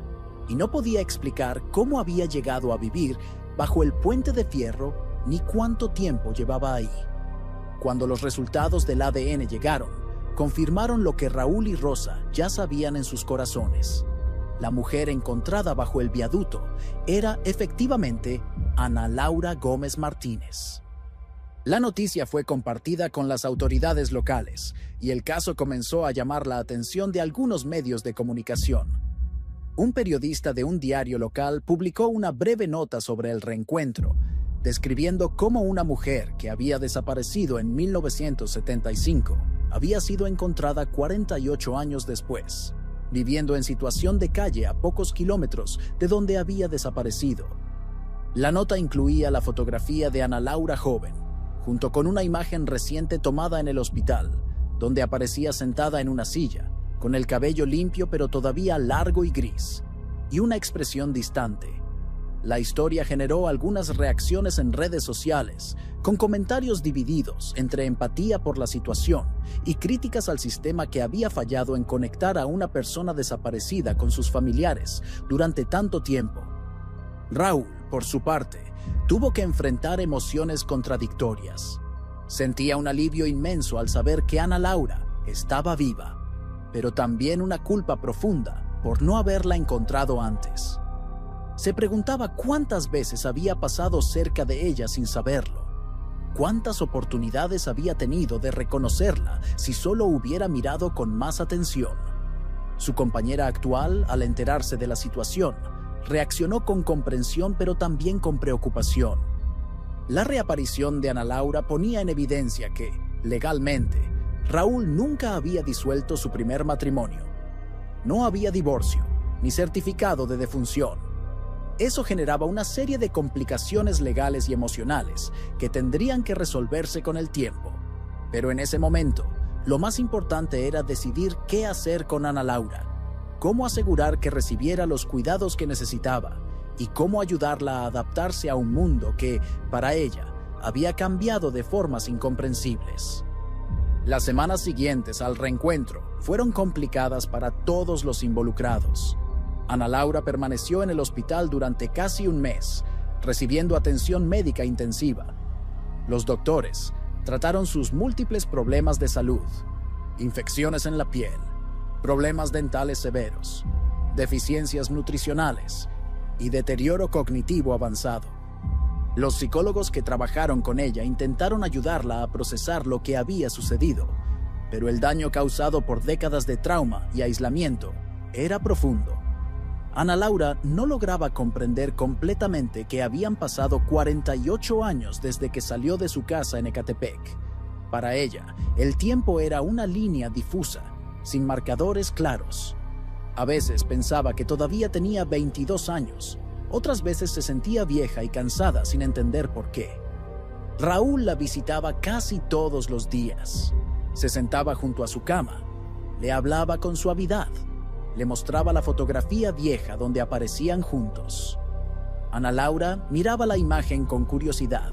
y no podía explicar cómo había llegado a vivir bajo el puente de fierro ni cuánto tiempo llevaba ahí. Cuando los resultados del ADN llegaron, confirmaron lo que Raúl y Rosa ya sabían en sus corazones. La mujer encontrada bajo el viaducto era efectivamente Ana Laura Gómez Martínez. La noticia fue compartida con las autoridades locales y el caso comenzó a llamar la atención de algunos medios de comunicación. Un periodista de un diario local publicó una breve nota sobre el reencuentro, describiendo cómo una mujer que había desaparecido en 1975 había sido encontrada 48 años después, viviendo en situación de calle a pocos kilómetros de donde había desaparecido. La nota incluía la fotografía de Ana Laura joven, junto con una imagen reciente tomada en el hospital, donde aparecía sentada en una silla, con el cabello limpio pero todavía largo y gris, y una expresión distante. La historia generó algunas reacciones en redes sociales, con comentarios divididos entre empatía por la situación y críticas al sistema que había fallado en conectar a una persona desaparecida con sus familiares durante tanto tiempo. Raúl, por su parte, tuvo que enfrentar emociones contradictorias. Sentía un alivio inmenso al saber que Ana Laura estaba viva, pero también una culpa profunda por no haberla encontrado antes. Se preguntaba cuántas veces había pasado cerca de ella sin saberlo, cuántas oportunidades había tenido de reconocerla si solo hubiera mirado con más atención. Su compañera actual, al enterarse de la situación, reaccionó con comprensión pero también con preocupación. La reaparición de Ana Laura ponía en evidencia que, legalmente, Raúl nunca había disuelto su primer matrimonio. No había divorcio, ni certificado de defunción. Eso generaba una serie de complicaciones legales y emocionales que tendrían que resolverse con el tiempo. Pero en ese momento, lo más importante era decidir qué hacer con Ana Laura, cómo asegurar que recibiera los cuidados que necesitaba y cómo ayudarla a adaptarse a un mundo que, para ella, había cambiado de formas incomprensibles. Las semanas siguientes al reencuentro fueron complicadas para todos los involucrados. Ana Laura permaneció en el hospital durante casi un mes, recibiendo atención médica intensiva. Los doctores trataron sus múltiples problemas de salud: infecciones en la piel, problemas dentales severos, deficiencias nutricionales y deterioro cognitivo avanzado. Los psicólogos que trabajaron con ella intentaron ayudarla a procesar lo que había sucedido, pero el daño causado por décadas de trauma y aislamiento era profundo. Ana Laura no lograba comprender completamente que habían pasado 48 años desde que salió de su casa en Ecatepec. Para ella, el tiempo era una línea difusa, sin marcadores claros. A veces pensaba que todavía tenía 22 años, otras veces se sentía vieja y cansada sin entender por qué. Raúl la visitaba casi todos los días. Se sentaba junto a su cama, le hablaba con suavidad, le mostraba la fotografía vieja donde aparecían juntos. Ana Laura miraba la imagen con curiosidad,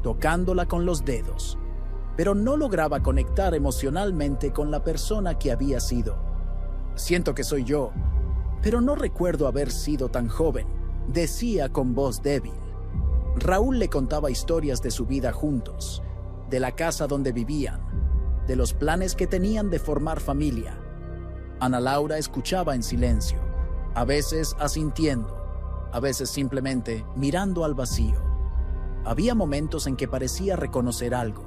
tocándola con los dedos, pero no lograba conectar emocionalmente con la persona que había sido. Siento que soy yo, pero no recuerdo haber sido tan joven, decía con voz débil. Raúl le contaba historias de su vida juntos, de la casa donde vivían, de los planes que tenían de formar familia. Ana Laura escuchaba en silencio, a veces asintiendo, a veces simplemente mirando al vacío. Había momentos en que parecía reconocer algo,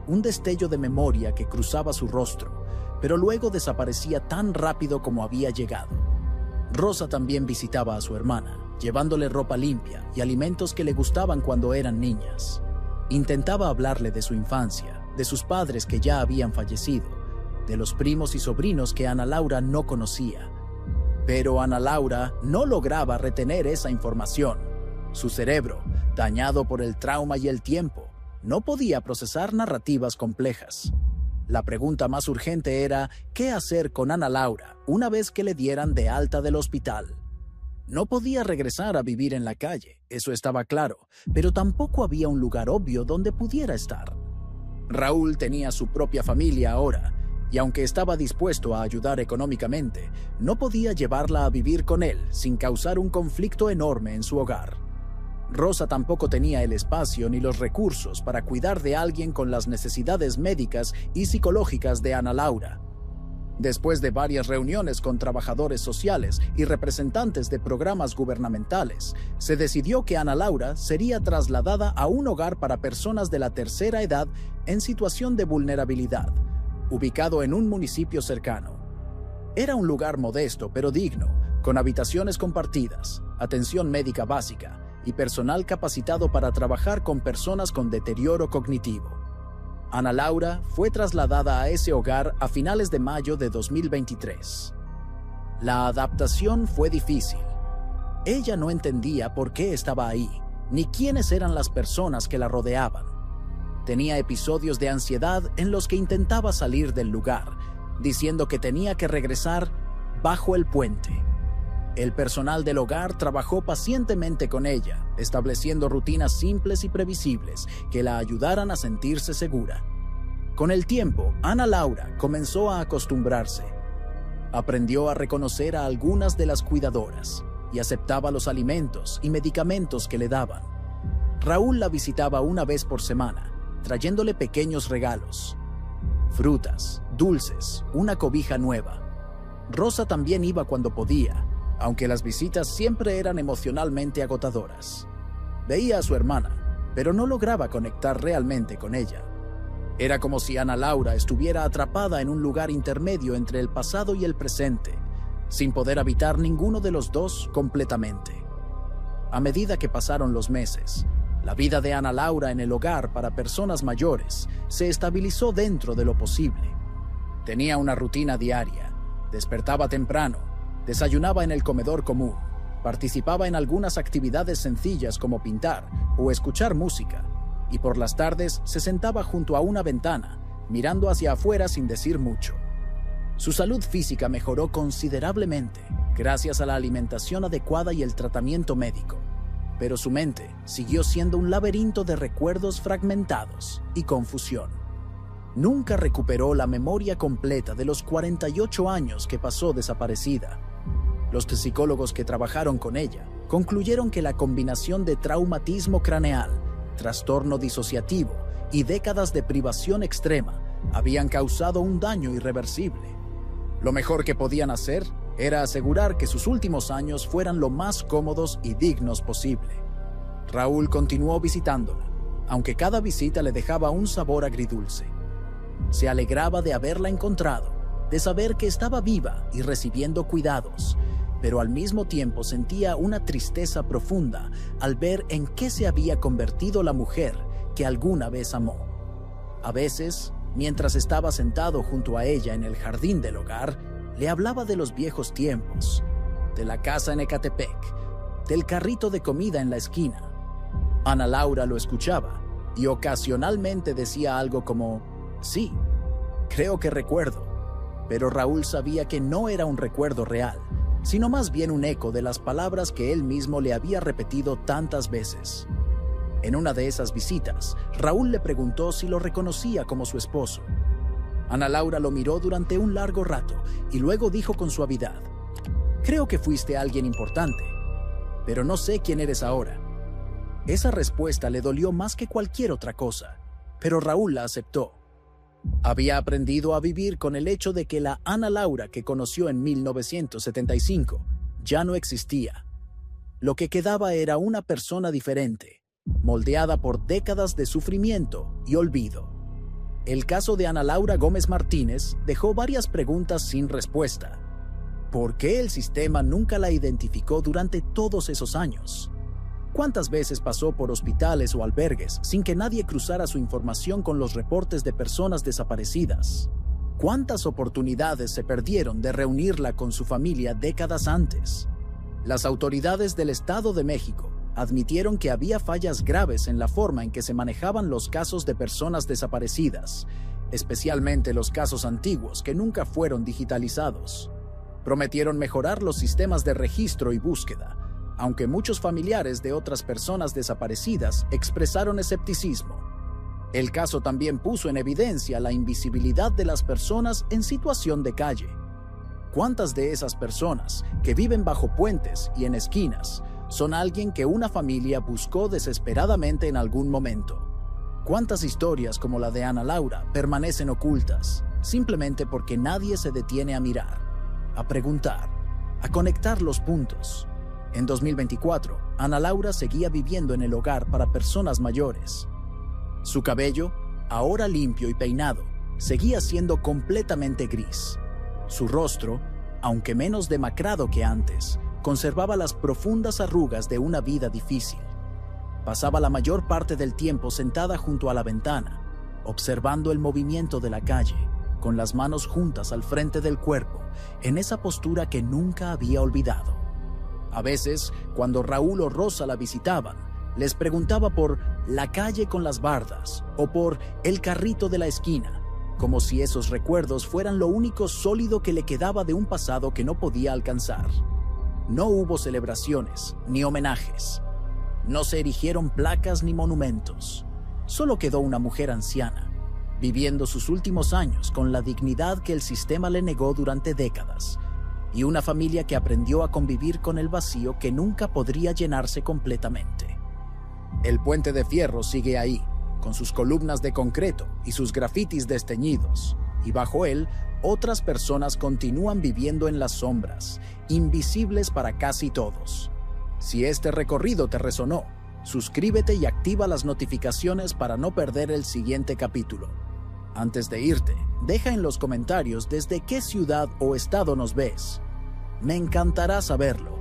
un destello de memoria que cruzaba su rostro, pero luego desaparecía tan rápido como había llegado. Rosa también visitaba a su hermana, llevándole ropa limpia y alimentos que le gustaban cuando eran niñas. Intentaba hablarle de su infancia, de sus padres que ya habían fallecido, de los primos y sobrinos que Ana Laura no conocía. Pero Ana Laura no lograba retener esa información. Su cerebro, dañado por el trauma y el tiempo, no podía procesar narrativas complejas. La pregunta más urgente era qué hacer con Ana Laura una vez que le dieran de alta del hospital. No podía regresar a vivir en la calle, eso estaba claro, pero tampoco había un lugar obvio donde pudiera estar. Raúl tenía su propia familia ahora, y aunque estaba dispuesto a ayudar económicamente, no podía llevarla a vivir con él sin causar un conflicto enorme en su hogar. Rosa tampoco tenía el espacio ni los recursos para cuidar de alguien con las necesidades médicas y psicológicas de Ana Laura. Después de varias reuniones con trabajadores sociales y representantes de programas gubernamentales, se decidió que Ana Laura sería trasladada a un hogar para personas de la tercera edad en situación de vulnerabilidad, ubicado en un municipio cercano. Era un lugar modesto pero digno, con habitaciones compartidas, atención médica básica y personal capacitado para trabajar con personas con deterioro cognitivo. Ana Laura fue trasladada a ese hogar a finales de mayo de 2023. La adaptación fue difícil. Ella no entendía por qué estaba ahí, ni quiénes eran las personas que la rodeaban. Tenía episodios de ansiedad en los que intentaba salir del lugar, diciendo que tenía que regresar bajo el puente. El personal del hogar trabajó pacientemente con ella, estableciendo rutinas simples y previsibles que la ayudaran a sentirse segura. Con el tiempo, Ana Laura comenzó a acostumbrarse. Aprendió a reconocer a algunas de las cuidadoras y aceptaba los alimentos y medicamentos que le daban. Raúl la visitaba una vez por semana, trayéndole pequeños regalos: frutas, dulces, una cobija nueva. Rosa también iba cuando podía, aunque las visitas siempre eran emocionalmente agotadoras. Veía a su hermana, pero no lograba conectar realmente con ella. Era como si Ana Laura estuviera atrapada en un lugar intermedio entre el pasado y el presente, sin poder habitar ninguno de los dos completamente. A medida que pasaron los meses, la vida de Ana Laura en el hogar para personas mayores se estabilizó dentro de lo posible. Tenía una rutina diaria, despertaba temprano, desayunaba en el comedor común, participaba en algunas actividades sencillas como pintar o escuchar música, y por las tardes se sentaba junto a una ventana, mirando hacia afuera sin decir mucho. Su salud física mejoró considerablemente gracias a la alimentación adecuada y el tratamiento médico, pero su mente siguió siendo un laberinto de recuerdos fragmentados y confusión. Nunca recuperó la memoria completa de los 48 años que pasó desaparecida. Los psicólogos que trabajaron con ella concluyeron que la combinación de traumatismo craneal, trastorno disociativo y décadas de privación extrema habían causado un daño irreversible. Lo mejor que podían hacer era asegurar que sus últimos años fueran lo más cómodos y dignos posible. Raúl continuó visitándola, aunque cada visita le dejaba un sabor agridulce. Se alegraba de haberla encontrado, de saber que estaba viva y recibiendo cuidados, pero al mismo tiempo sentía una tristeza profunda al ver en qué se había convertido la mujer que alguna vez amó. A veces, mientras estaba sentado junto a ella en el jardín del hogar, le hablaba de los viejos tiempos, de la casa en Ecatepec, del carrito de comida en la esquina. Ana Laura lo escuchaba y ocasionalmente decía algo como, sí, creo que recuerdo. Pero Raúl sabía que no era un recuerdo real, sino más bien un eco de las palabras que él mismo le había repetido tantas veces. En una de esas visitas, Raúl le preguntó si lo reconocía como su esposo. Ana Laura lo miró durante un largo rato y luego dijo con suavidad, «Creo que fuiste alguien importante, pero no sé quién eres ahora». Esa respuesta le dolió más que cualquier otra cosa, pero Raúl la aceptó. Había aprendido a vivir con el hecho de que la Ana Laura que conoció en 1975 ya no existía. Lo que quedaba era una persona diferente, moldeada por décadas de sufrimiento y olvido. El caso de Ana Laura Gómez Martínez dejó varias preguntas sin respuesta. ¿Por qué el sistema nunca la identificó durante todos esos años? ¿Cuántas veces pasó por hospitales o albergues sin que nadie cruzara su información con los reportes de personas desaparecidas? ¿Cuántas oportunidades se perdieron de reunirla con su familia décadas antes? Las autoridades del Estado de México admitieron que había fallas graves en la forma en que se manejaban los casos de personas desaparecidas, especialmente los casos antiguos que nunca fueron digitalizados. Prometieron mejorar los sistemas de registro y búsqueda, aunque muchos familiares de otras personas desaparecidas expresaron escepticismo. El caso también puso en evidencia la invisibilidad de las personas en situación de calle. ¿Cuántas de esas personas que viven bajo puentes y en esquinas son alguien que una familia buscó desesperadamente en algún momento? ¿Cuántas historias como la de Ana Laura permanecen ocultas simplemente porque nadie se detiene a mirar, a preguntar, a conectar los puntos? En 2024, Ana Laura seguía viviendo en el hogar para personas mayores. Su cabello, ahora limpio y peinado, seguía siendo completamente gris. Su rostro, aunque menos demacrado que antes, conservaba las profundas arrugas de una vida difícil. Pasaba la mayor parte del tiempo sentada junto a la ventana, observando el movimiento de la calle, con las manos juntas al frente del cuerpo, en esa postura que nunca había olvidado. A veces, cuando Raúl o Rosa la visitaban, les preguntaba por la calle con las bardas o por el carrito de la esquina, como si esos recuerdos fueran lo único sólido que le quedaba de un pasado que no podía alcanzar. No hubo celebraciones ni homenajes. No se erigieron placas ni monumentos. Solo quedó una mujer anciana, viviendo sus últimos años con la dignidad que el sistema le negó durante décadas, y una familia que aprendió a convivir con el vacío que nunca podría llenarse completamente. El puente de fierro sigue ahí, con sus columnas de concreto y sus grafitis desteñidos, y bajo él, otras personas continúan viviendo en las sombras, invisibles para casi todos. Si este recorrido te resonó, suscríbete y activa las notificaciones para no perder el siguiente capítulo. Antes de irte, deja en los comentarios desde qué ciudad o estado nos ves. Me encantará saberlo.